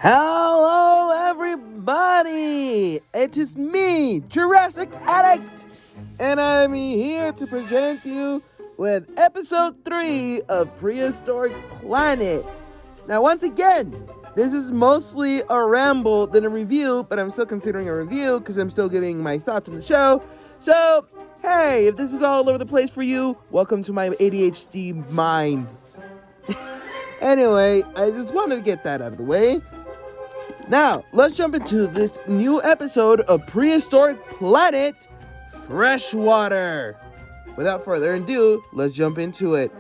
Hello, everybody! It is me, Jurassic Addict, and I'm here to present you with episode 3 of Prehistoric Planet. Now, once again, this is mostly a ramble than a review, but I'm still considering a review because I'm still giving my thoughts on the show. So, hey, if this is all over the place for you, welcome to my ADHD mind. Anyway, I just wanted to get that out of the way. Now, let's jump into this new episode of Prehistoric Planet, Freshwater. Without further ado, let's jump into it.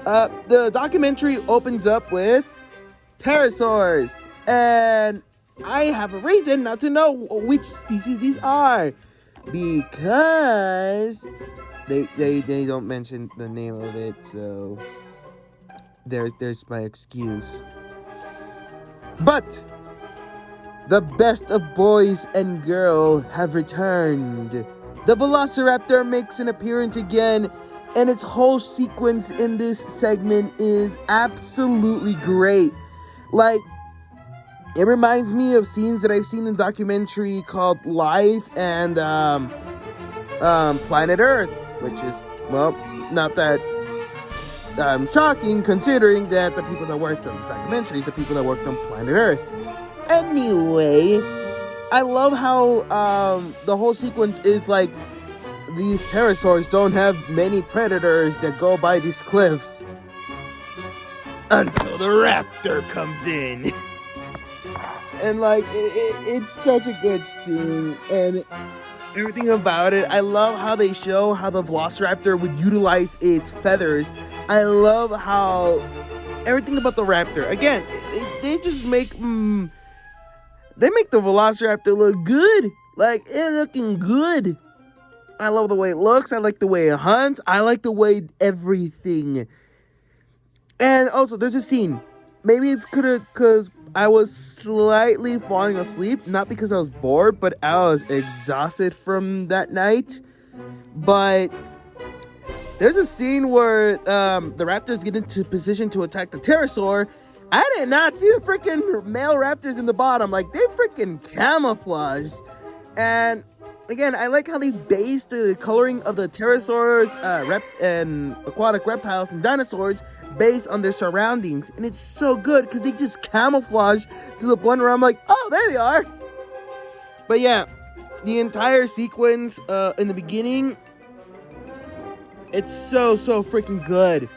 The documentary opens up with pterosaurs, and I have a reason not to know which species these are, because they don't mention the name of it, so there's my excuse. But the best of boys and girls have returned. The Velociraptor makes an appearance again, and its whole sequence in this segment is absolutely great. Like, it reminds me of scenes that I've seen in a documentary called Life and Planet Earth, which is, well, not that shocking, considering that the people that worked on the documentaries, the people that worked on Planet Earth. Anyway, I love how the whole sequence is like these pterosaurs don't have many predators that go by these cliffs until the raptor comes in. And like it's such a good scene, and everything about it. I love how they show how the Velociraptor would utilize its feathers. I love how everything about the raptor. Again, they just make they make the Velociraptor look good. Like, it's looking good. I love the way it looks. I like the way it hunts. I like the way everything. And also, there's a scene. Maybe it's because I was slightly falling asleep. Not because I was bored, but I was exhausted from that night. But there's a scene where the raptors get into position to attack the pterosaur. I did not see the freaking male raptors in the bottom. Like, they freaking camouflaged. And again, I like how they based the coloring of the pterosaurs, and aquatic reptiles and dinosaurs based on their surroundings. And it's so good because they just camouflage to the point where I'm like, oh, there they are. But yeah, the entire sequence in the beginning, it's so freaking good.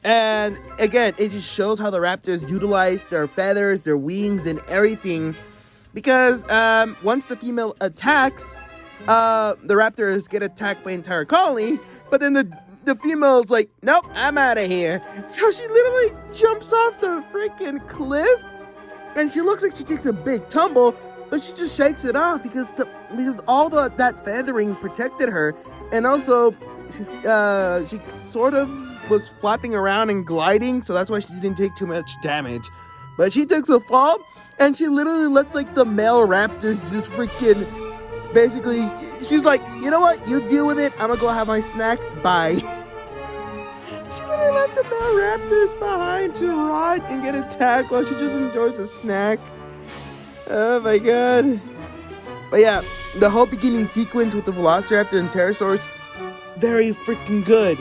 And again, it just shows how the raptors utilize their feathers, their wings, and everything. Because once the female attacks, the raptors get attacked by an entire colony. But then the female's like, nope, I'm out of here. So she literally jumps off the freaking cliff. And she looks like she takes a big tumble, but she just shakes it off because all that feathering protected her. And also, she sort of was flapping around and gliding, so that's why she didn't take too much damage. But she takes a fall, and she literally lets like the male raptors just freaking, basically, she's like, you know what, you deal with it, I'm gonna go have my snack, bye. She literally left the male raptors behind to rot and get attacked while she just enjoys a snack. Oh my god. But yeah, the whole beginning sequence with the Velociraptor and pterosaurs, very freaking good.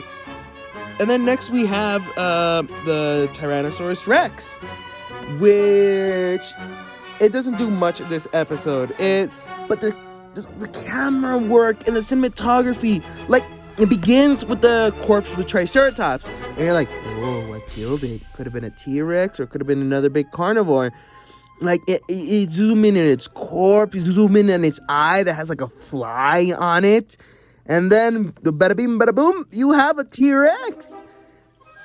And then next we have the Tyrannosaurus Rex, which it doesn't do much in this episode. But the camera work and the cinematography, like, it begins with the corpse of the Triceratops, and you're like, whoa, what killed it? Could have been a T-Rex, or could have been another big carnivore. Like, it zoom in on its corpse, you zoom in on its eye that has like a fly on it. And then, the bada bing, bada boom, you have a T-Rex.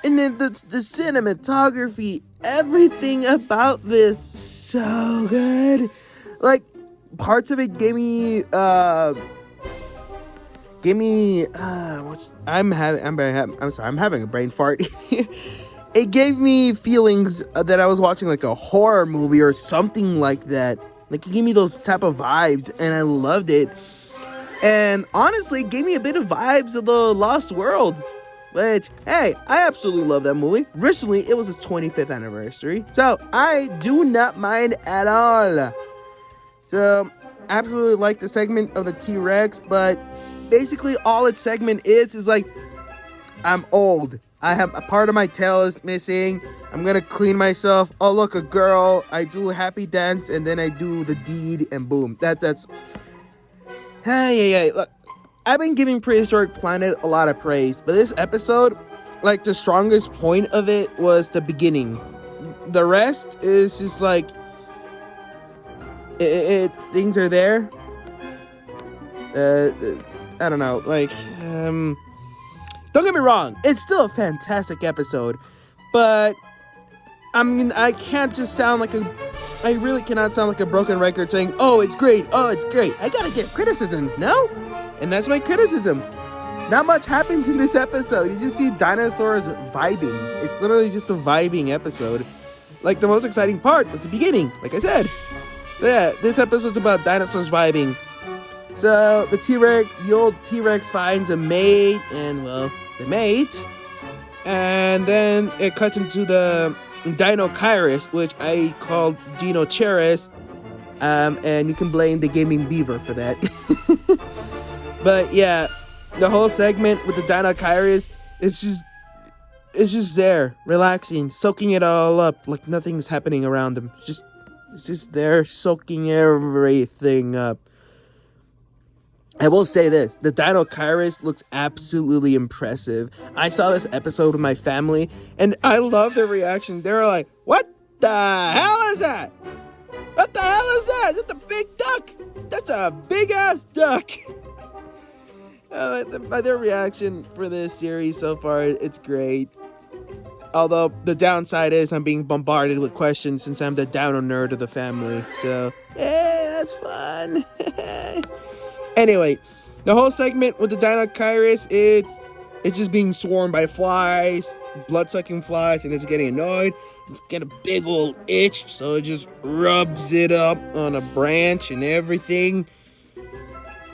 And then the cinematography, everything about this, so good. Like, parts of it gave me, I'm having a brain fart. It gave me feelings that I was watching like a horror movie or something like that. Like, it gave me those type of vibes, and I loved it. And honestly, it gave me a bit of vibes of the Lost World. which, hey, I absolutely love that movie. Recently, it was its 25th anniversary, so I do not mind at all. So, absolutely like the segment of the T-Rex, but basically all its segment is like, I'm old. I have a part of my tail is missing. I'm gonna clean myself. Oh, look, a girl. I do a happy dance, and then I do the deed, and boom. That's. Hey. Look, I've been giving Prehistoric Planet a lot of praise, but this episode, like, the strongest point of it was the beginning. The rest is just like, things are there. I don't know, like, don't get me wrong, it's still a fantastic episode, but I can't just sound like I really cannot sound like a broken record saying, oh, it's great. I gotta give criticisms, no? And that's my criticism. Not much happens in this episode. You just see dinosaurs vibing. It's literally just a vibing episode. Like, the most exciting part was the beginning, like I said. So yeah, this episode's about dinosaurs vibing. So, the old T-Rex finds a Maid, and, well, the Maid. And then it cuts into the Dinosaurus, which I call Dinosaurus. And you can blame the Gaming Beaver for that. But yeah, the whole segment with the Dinosaurus, it's just there, relaxing, soaking it all up, like nothing's happening around him. It's just there, soaking everything up. I will say this, the Dinosaurus looks absolutely impressive. I saw this episode with my family, and I love their reaction. They were like, what the hell is that? What the hell is that? Is that a big duck? That's a big-ass duck. By their reaction for this series so far, it's great. Although, the downside is I'm being bombarded with questions since I'm the dino nerd of the family. So, hey, that's fun. Anyway, the whole segment with the Dinosaurus, it's just being swarmed by flies, blood-sucking flies, and it's getting annoyed. It's got a big old itch, so it just rubs it up on a branch and everything.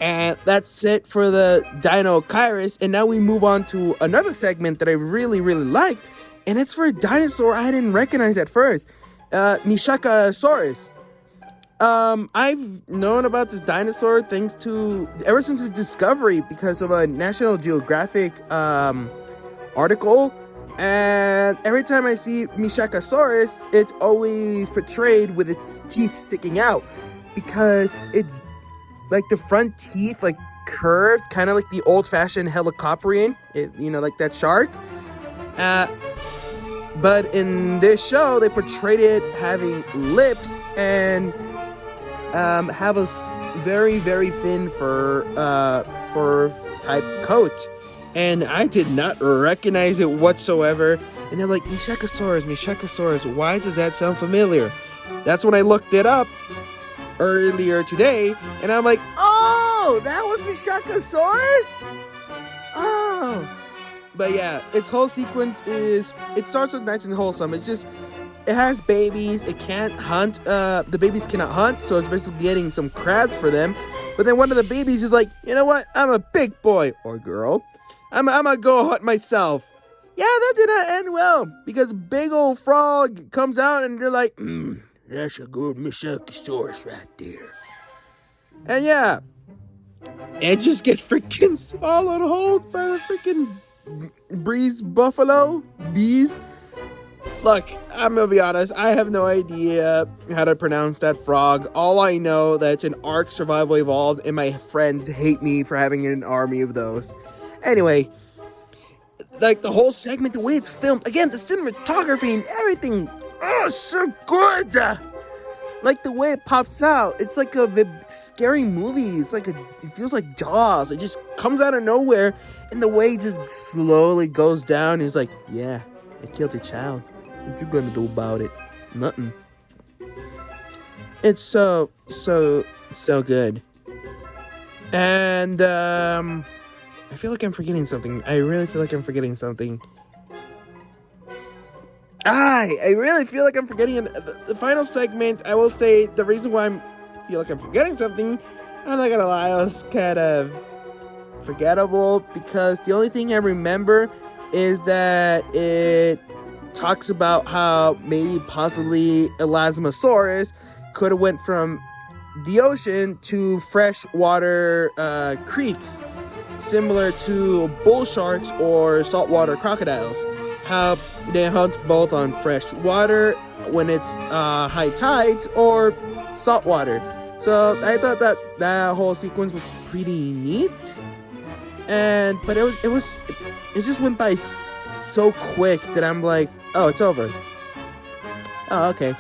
And that's it for the Dinosaurus. And now we move on to another segment that I really, really like. And it's for a dinosaur I didn't recognize at first. Nishaka Saurus. I've known about this dinosaur ever since its discovery because of a National Geographic article. And every time I see Nishaka Saurus, it's always portrayed with its teeth sticking out because it's like the front teeth, like curved, kind of like the old-fashioned helicopterian, like that shark. But in this show, they portrayed it having lips and have a very, very thin fur type coat. And I did not recognize it whatsoever. And they're like, Nishaka Saurus, why does that sound familiar? That's when I looked it up earlier today, and I'm like, oh, that was Nishaka Saurus? Oh. But yeah, its whole sequence it starts with nice and wholesome. It's just, it has babies, it can't hunt, the babies cannot hunt, so it's basically getting some crabs for them. But then one of the babies is like, you know what, I'm a big boy, or girl, I'm gonna go hunt myself. Yeah, that did not end well, because a big old frog comes out, and they're like, that's a good Nishaka Saurus right there. And yeah, it just gets freaking swallowed whole by the freaking bees. Look, I'm gonna be honest, I have no idea how to pronounce that frog. All I know that it's an Ark Survival Evolved, and my friends hate me for having an army of those. Anyway, like the whole segment, the way it's filmed, again, the cinematography and everything, oh, so good. Like the way it pops out, it's like a scary movie. It's like it feels like Jaws. It just comes out of nowhere, and the way it just slowly goes down. He's like, yeah, I killed your child. What you gonna do about it? Nothing. It's so good. And I feel like I'm forgetting something. I really feel like I'm forgetting something. I really feel like I'm forgetting the final segment. I will say the reason why I feel like I'm forgetting something, I'm not gonna lie, it was kind of forgettable because the only thing I remember is that it talks about how maybe possibly Elasmosaurus could have went from the ocean to freshwater creeks, similar to bull sharks or saltwater crocodiles. How they hunt both on fresh water when it's high tides or saltwater. So I thought that whole sequence was pretty neat. But it just went by so quick that I'm like, oh, it's over. Oh, okay.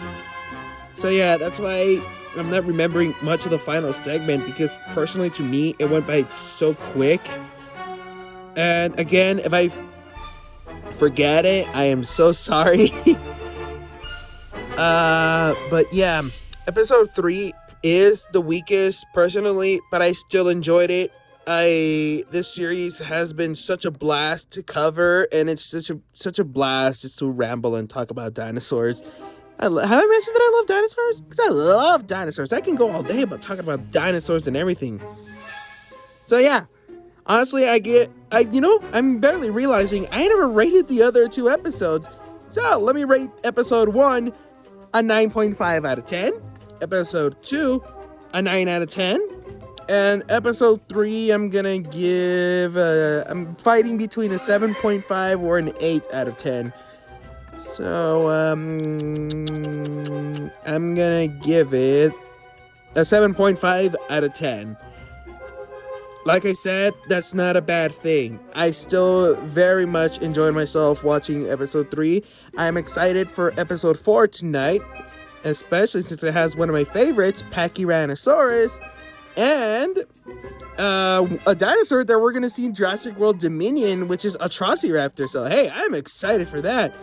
So yeah, that's why I'm not remembering much of the final segment, because personally to me, it went by so quick. And again, if I forget it, I am so sorry. But yeah, episode 3 is the weakest personally, but I still enjoyed it. This series has been such a blast to cover, and it's such a blast just to ramble and talk about dinosaurs. Have I mentioned that I love dinosaurs? Because I love dinosaurs. I can go all day about talking about dinosaurs and everything. So yeah, honestly, I'm barely realizing I never rated the other 2 episodes. So let me rate episode 1 a 9.5 out of 10. Episode 2 a 9 out of 10. And episode 3, I'm gonna give, I'm fighting between a 7.5 or an 8 out of 10. So, I'm gonna give it a 7.5 out of 10. Like I said, that's not a bad thing. I still very much enjoyed myself watching episode 3. I'm excited for episode 4 tonight, especially since it has one of my favorites, Pachyrhinosaurus, and a dinosaur that we're going to see in Jurassic World Dominion, which is Atrocity Raptor. So, hey, I'm excited for that.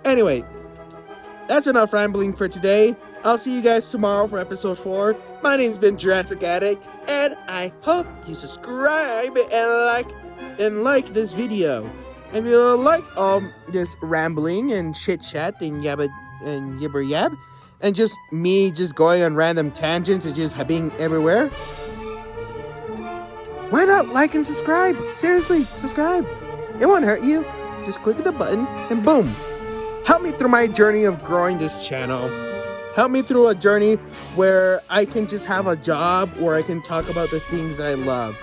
Anyway, that's enough rambling for today. I'll see you guys tomorrow for episode 4. My name's been Jurassic Addict, and I hope you subscribe and like this video. If you like this rambling and chit chat and yabba and yibber yab, and just me just going on random tangents and just being everywhere, why not like and subscribe? Seriously, subscribe. It won't hurt you. Just click the button and boom. Help me through my journey of growing this channel. Help me through a journey where I can just have a job where I can talk about the things that I love.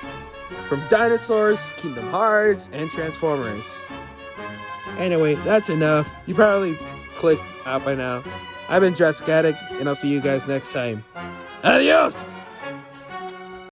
From dinosaurs, Kingdom Hearts, and Transformers. Anyway, that's enough. You probably clicked out by now. I've been Jurassic Addict, and I'll see you guys next time. Adios!